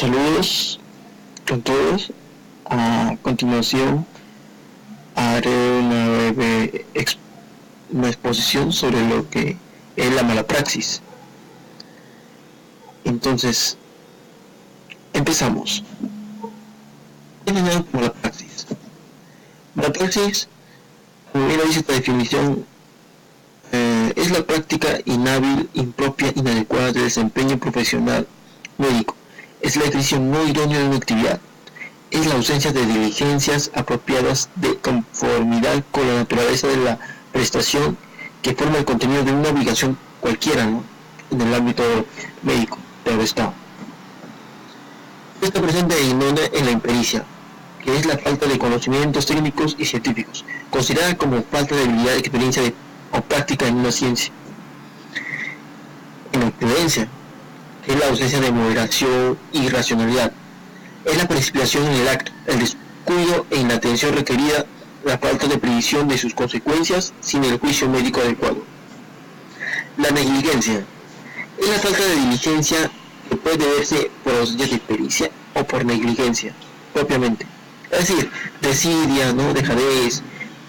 Saludos con todos. A continuación haré una exposición sobre lo que es la mala praxis. Entonces, empezamos. ¿Qué es la mala praxis? Mala praxis, como bien dice esta definición, es la práctica inhábil, impropia, inadecuada de desempeño profesional médico. Es la ejercicio no idónea de una actividad. Es la ausencia de diligencias apropiadas de conformidad con la naturaleza de la prestación que forma el contenido de una obligación cualquiera, ¿no?, en el ámbito médico del Estado. Está presente en la impericia, que es la falta de conocimientos técnicos y científicos, considerada como falta de habilidad, experiencia o práctica en una ciencia. En la imprudencia, que es la ausencia de moderación y racionalidad, es la precipitación en el acto, el descuido en la atención requerida, la falta de previsión de sus consecuencias sin el juicio médico adecuado. La negligencia es la falta de diligencia que puede deberse por ausencia de pericia o por negligencia propiamente, es decir, desidia, ¿no?, dejadez,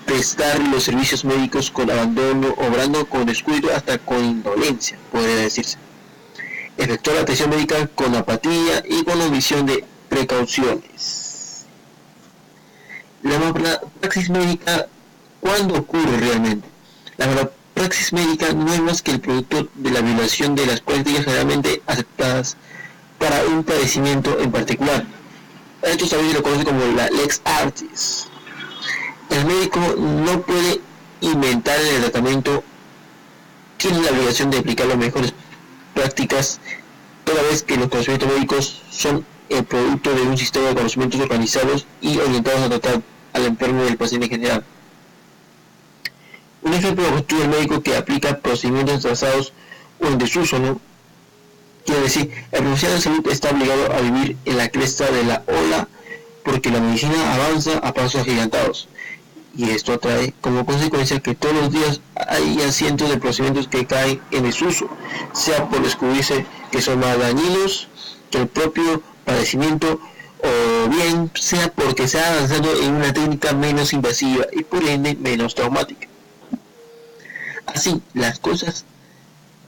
prestar los servicios médicos con abandono, obrando con descuido hasta con indolencia, podría decirse. Efectuar la atención médica con apatía y con omisión de precauciones. La malapraxis médica, ¿cuándo ocurre realmente? La malapraxis médica no es más que el producto de la violación de las prácticas generalmente aceptadas para un padecimiento en particular. Esto también se lo conoce como la lex artis. El médico no puede inventar el tratamiento, tiene la obligación de aplicar las mejores prácticas, toda vez que los conocimientos médicos son el producto de un sistema de conocimientos organizados y orientados a tratar al enfermo y al paciente en general. Un ejemplo constituye el médico que aplica procedimientos atrasados o en desuso, ¿no? Quiere decir, el profesional de salud está obligado a vivir en la cresta de la ola porque la medicina avanza a pasos agigantados, y esto atrae como consecuencia que todos los días haya cientos de procedimientos que caen en desuso, sea por descubrirse que son más dañinos que el propio padecimiento, o bien sea porque se ha avanzado en una técnica menos invasiva y por ende menos traumática. Así las cosas,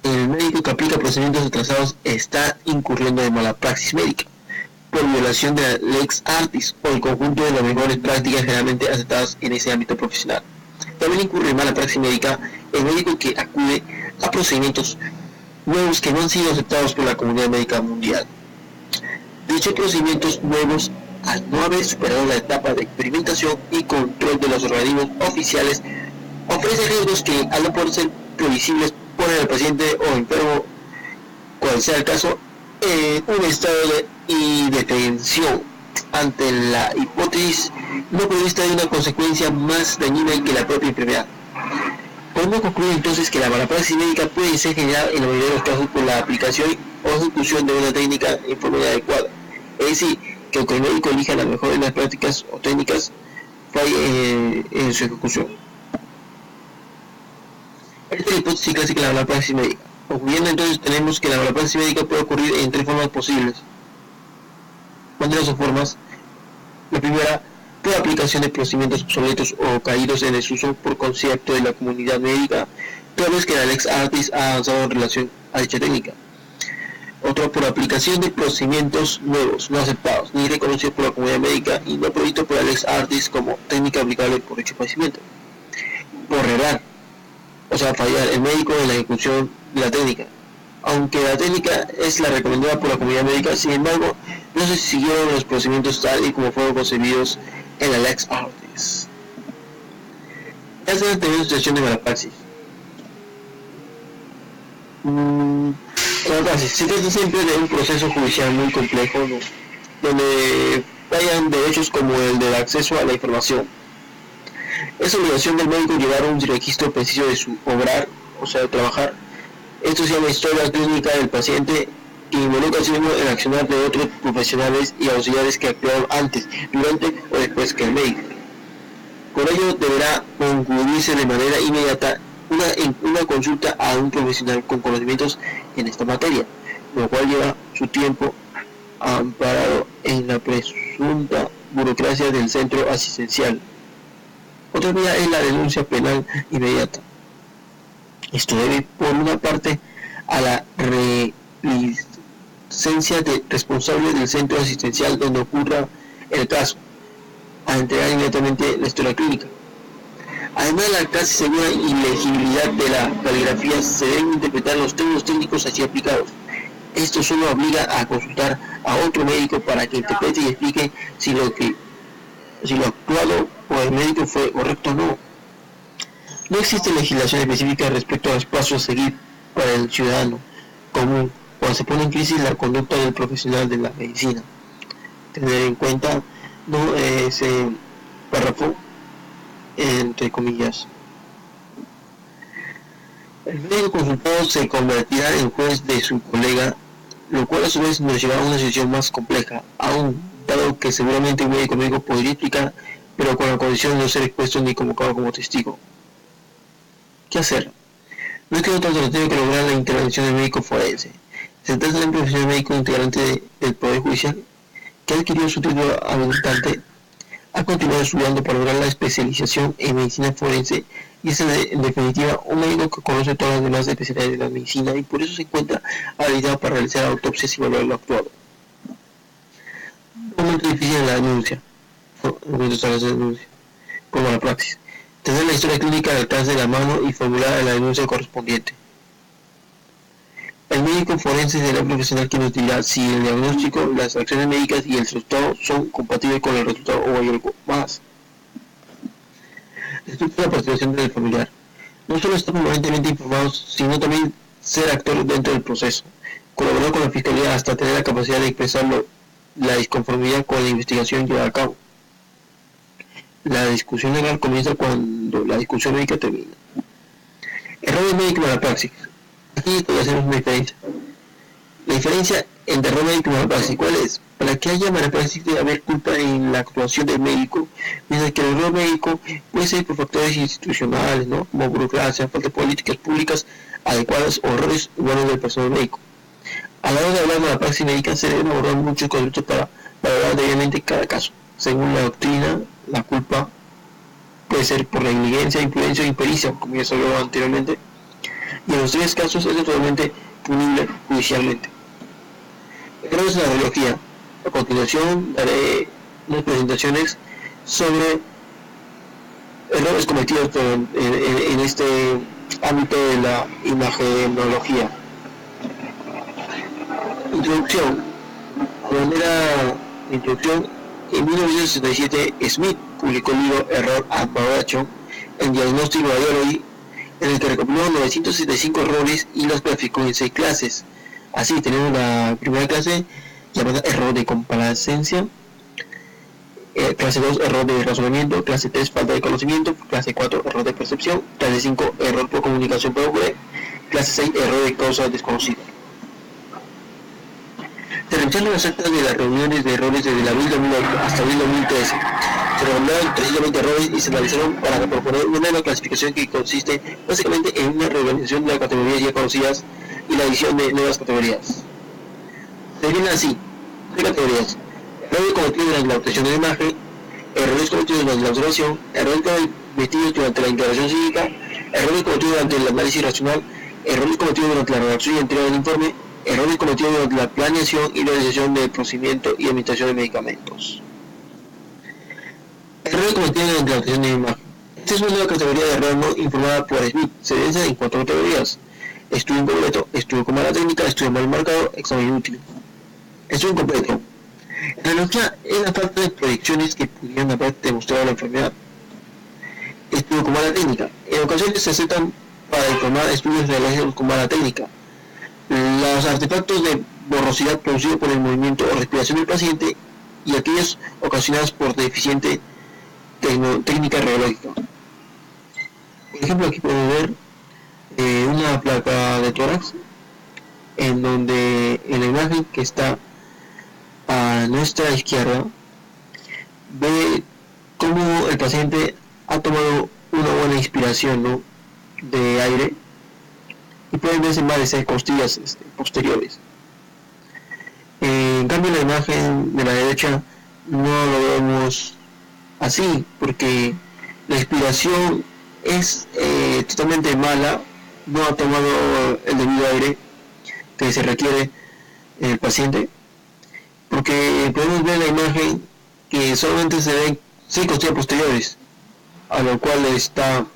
el médico que aplica procedimientos atrasados está incurriendo en mala praxis médica por violación de la lex artis o el conjunto de las mejores prácticas generalmente aceptadas en ese ámbito profesional. También incurre en mala praxis médica el médico que acude a procedimientos nuevos que no han sido aceptados por la comunidad médica mundial. Dichos procedimientos nuevos, al no haber superado la etapa de experimentación y control de los organismos oficiales, ofrecen riesgos que, al no poder ser previsibles, ponen al paciente o enfermo, cual sea el caso, en un estado de indefensión ante la hipótesis no prevista de una consecuencia más dañina que la propia enfermedad. Podemos concluir entonces que la malapraxis médica puede ser generada en la mayoría de los casos por la aplicación o ejecución de una técnica en forma inadecuada. Es decir, que aunque el médico elija las mejores de las prácticas o técnicas, falle en su ejecución. Esta es la hipótesis clásica de la malapraxis médica. Concluyendo entonces, tenemos que la malapraxis médica puede ocurrir en tres formas posibles. ¿Cuáles son formas? La primera, por aplicación de procedimientos obsoletos o caídos en desuso por concepto de la comunidad médica, toda vez que la lex artis ha avanzado en relación a dicha técnica. Otra, por aplicación de procedimientos nuevos, no aceptados, ni reconocidos por la comunidad médica y no previsto por la lex artis como técnica aplicable por dicho padecimiento. Por errar, o sea, fallar el médico en la ejecución de la técnica. Aunque la técnica es la recomendada por la comunidad médica, sin embargo, no se siguieron los procedimientos tal y como fueron concebidos en la lex artis. Ya se ha tenido una situación de malapraxis. Se trata siempre de un proceso judicial muy complejo, ¿no?, donde hayan derechos como el del acceso a la información. Es obligación del médico llevar un registro preciso de su obrar, o sea, de trabajar. Esto se llama historia clínica del paciente, que involucra así mismo el accionar de otros profesionales y auxiliares que actuaron antes, durante o después que el médico. Con ello deberá concluirse de manera inmediata una consulta a un profesional con conocimientos en esta materia, lo cual lleva su tiempo amparado en la presunta burocracia del centro asistencial. Otra vía es la denuncia penal inmediata. Esto debe, por una parte, a la licencia de responsable del centro asistencial donde ocurra el caso, a entregar inmediatamente la historia clínica. Además de la casi segura ilegibilidad de la caligrafía, se deben interpretar los términos técnicos así aplicados. Esto solo obliga a consultar a otro médico para que interprete y explique si lo actuado por el médico fue correcto o no. No existe legislación específica respecto a los pasos a seguir para el ciudadano común cuando se pone en crisis la conducta del profesional de la medicina. Tener en cuenta ese párrafo entre comillas. El médico consultado se convertirá en juez de su colega, lo cual a su vez nos llevará a una situación más compleja, aún dado que seguramente un médico podría explicar, pero con la condición de no ser expuesto ni convocado como testigo. ¿Qué hacer? No es que otra alternativa que lograr la intervención del médico forense. Se trata de un profesional médico integrante del Poder Judicial que adquirió su título habilitante, ha continuado estudiando para lograr la especialización en medicina forense y es en definitiva un médico que conoce todas las demás especialidades de la medicina y por eso se encuentra habilitado para realizar autopsias y evaluar lo actuado. Un momento difícil en la denuncia, como la praxis. Tener la historia clínica al alcance de la mano y formular la denuncia correspondiente. El médico forense será el profesional que nos dirá si el diagnóstico, las acciones médicas y el resultado son compatibles con el resultado o hay algo más. Respecto a la participación del familiar, no solo estar permanentemente informados, sino también ser actor dentro del proceso, colaborar con la fiscalía hasta tener la capacidad de expresar la disconformidad con la investigación llevada a cabo. La discusión legal comienza cuando la discusión médica termina. Error médico en la praxis. Aquí hacemos una diferencia. La diferencia entre error médico y malapraxis, ¿cuál es? Para que haya malapraxis debe haber culpa en la actuación del médico, mientras que el error médico puede ser por factores institucionales, ¿no? Como burocracia, falta de políticas públicas adecuadas o errores humanos del personal médico. A la hora de hablar de malapraxis médica se deben abordar muchos conceptos para valorar debidamente cada caso. Según la doctrina, la culpa puede ser por negligencia, imprudencia o impericia, como ya se habló anteriormente, y en los tres casos es totalmente punible judicialmente. Errores en la radiología. A continuación daré unas presentaciones sobre errores cometidos en este ámbito de la imagenología. Introducción. De manera de introducción, en 1967 Smith publicó el libro Error Approach en Diagnostic Radiology, en el que recopiló 975 errores y los clasificó en 6 clases. Así tenemos la primera clase llamada error de complacencia, clase 2 error de razonamiento, clase 3 falta de conocimiento, clase 4 error de percepción, clase 5 error por comunicación pobre, clase 6 error de causa desconocida. Se revisaron las actas de las reuniones de errores desde abril 2008 hasta abril 2013. Se nombraron 320 errores y se analizaron para proponer una nueva clasificación que consiste básicamente en una reorganización de las categorías ya conocidas y la adición de nuevas categorías. Se definen así: 3 categorías: errores cometidos durante la obtención de la imagen, errores cometidos durante la observación, errores cometidos durante la integración clínica, errores cometidos durante el análisis racional, errores cometidos durante la redacción y entrega del informe, errores cometidos durante la planeación y realización del procedimiento y administración de medicamentos. Errores cometidos durante la obtención de la imagen. Esta es una nueva categoría de error no informada por Smith. Se divide en 4 categorías: estudio incompleto, estudio con mala técnica, estudio mal marcado, examen inútil. Estudio incompleto. La analogía es la falta de proyecciones que pudieran haber demostrado la enfermedad. Estudio con mala técnica. En ocasiones se aceptan para informar estudios realizados con mala técnica. Los artefactos de borrosidad producidos por el movimiento o respiración del paciente y aquellos ocasionados por deficiente técnica radiológica. Por ejemplo, aquí podemos ver una placa de tórax en donde en la imagen que está a nuestra izquierda ve cómo el paciente ha tomado una buena inspiración, ¿no?, de aire, y pueden verse varias costillas posteriores. En cambio, la imagen de la derecha no lo vemos así, porque la inspiración es totalmente mala, no ha tomado el debido aire que se requiere en el paciente, porque podemos ver la imagen que solamente se ven 5 costillas posteriores, a lo cual está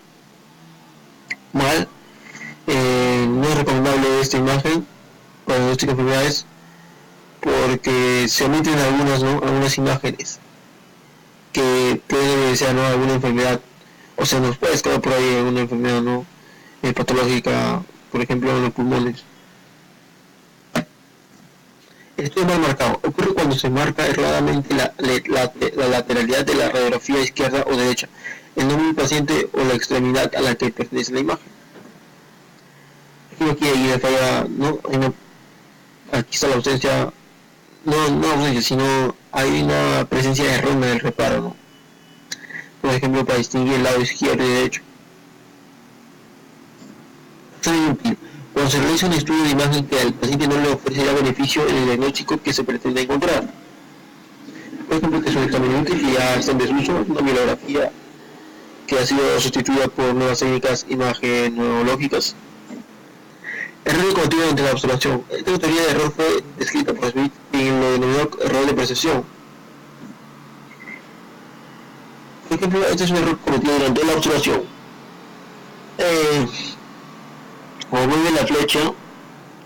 mal. No es recomendable esta imagen para diagnóstico de enfermedades porque se omiten algunas imágenes que pueden ser alguna enfermedad, o sea, nos puede escapar por ahí alguna enfermedad patológica, por ejemplo en los pulmones. Esto es mal marcado. Ocurre cuando se marca erradamente la lateralidad de la radiografía izquierda o derecha, el nombre del paciente o la extremidad a la que pertenece la imagen. Aquí hay una falla, aquí está la ausencia, no ausencia, sino hay una presencia errónea del reparo, ¿no? Por ejemplo, para distinguir el lado izquierdo y derecho. Cuando se realiza un estudio de imagen que al paciente no le ofrecerá beneficio en el diagnóstico que se pretende encontrar. Por ejemplo, que es un examen útil que ya está en desuso, una bibliografía que ha sido sustituida por nuevas técnicas imagenológicas. Error cometido durante la observación. Esta teoría de error fue descrita por Smith en lo denominado error de percepción. Por ejemplo, este es un error cometido durante la observación. Como vuelve la flecha,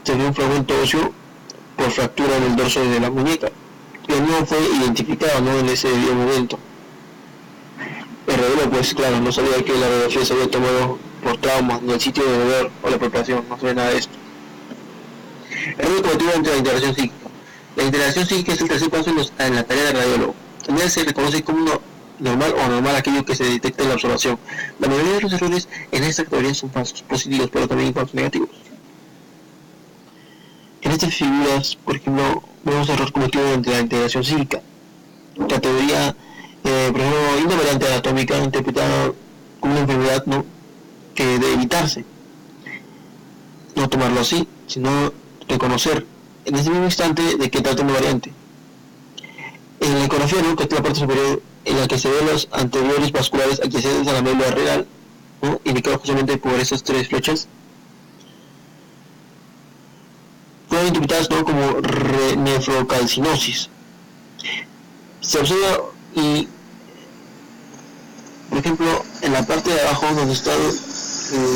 se ve un fragmento óseo por fractura en el dorso de la muñeca, que no fue identificado en ese debido momento. El radiólogo, pues claro, no sabía que la radiografía se había tomado por trauma, ni el sitio de dolor o la preparación, no sabía nada de esto. Error cometido entre la integración psíquica. La integración psíquica es el tercer paso en la tarea del radiólogo. También se reconoce como normal o anormal aquello que se detecta en la observación. La mayoría de los errores en esta categoría son falsos positivos, pero también falsos negativos. En estas figuras, por ejemplo, vemos error cometido entre la integración psíquica. Categoría, por ejemplo, hay una variante anatómica interpretada como una enfermedad que debe evitarse. No tomarlo así, sino reconocer en ese mismo instante de qué trata una variante. En la ecografía, que es la parte superior en la que se ven los anteriores vasculares adyacentes a la médula renal, indicados justamente por esas 3 flechas, fueron interpretadas como nefrocalcinosis. Se observa y, por ejemplo, en la parte de abajo donde está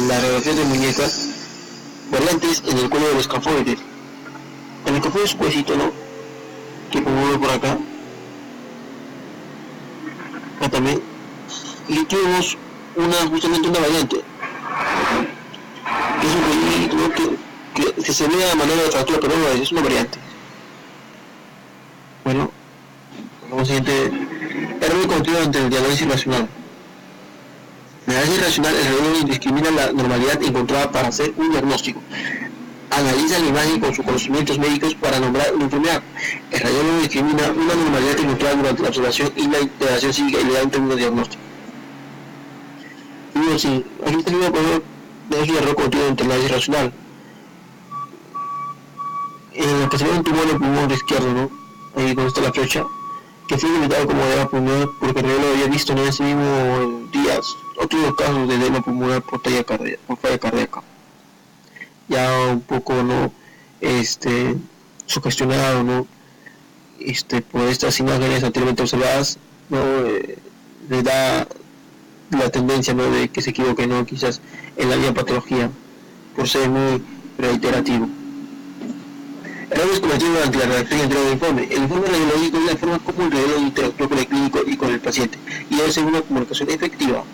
la radiografía de muñecas, variantes en el cuello de los escafoides. En el escafoide es un huesito, que pongo por acá también, y tuvimos justamente una variante, que es un huesito que se ve de manera de fractura, pero no es una variante. Bueno, vamos siguiente. Error continuo ante el diagnóstico racional. En el análisis racional, el radiólogo discrimina la normalidad encontrada para hacer un diagnóstico. Analiza la imagen con sus conocimientos médicos para nombrar una enfermedad. El radiólogo discrimina una normalidad encontrada durante la observación y la integración psíquica y le da un término diagnóstico. Y sí, aquí tenemos el error continuo ante el análisis racional. En la que se ve un tumor en el pulmón izquierdo, ahí donde está la flecha, que fue limitado como edema pulmonar porque el radiólogo había visto en ese mismo día otros casos de edema pulmonar por falla cardíaca. Ya un poco sugestionado por estas imágenes anteriormente observadas, le da la tendencia de que se equivoque quizás en la patología por ser muy reiterativo. Errores cometidos durante la redacción y entrega del informe. El informe radiológico es la forma como el radiólogo interactúa con el clínico y con el paciente y debe ser una comunicación efectiva.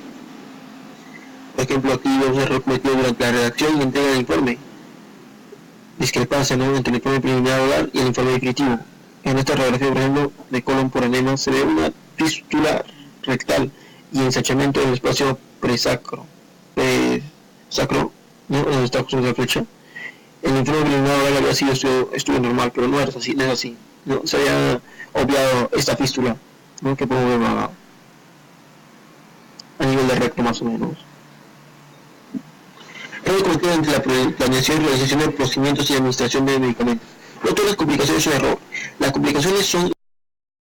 Por ejemplo, aquí vemos un error cometido durante la redacción y entrega del informe. Discrepancia entre el informe preliminar oral y el informe definitivo. En esta radiografía, por ejemplo, de colon por enema se ve una fístula rectal y ensachamiento del espacio presacro, donde está justo la flecha. El informe preliminar oral había sido estudio normal, pero no es así. Se había obviado esta fístula, que podemos ver a nivel de recto más o menos. Error cometido entre la planeación y realización de procedimientos y administración de medicamentos. No todas las complicaciones son error. Las complicaciones son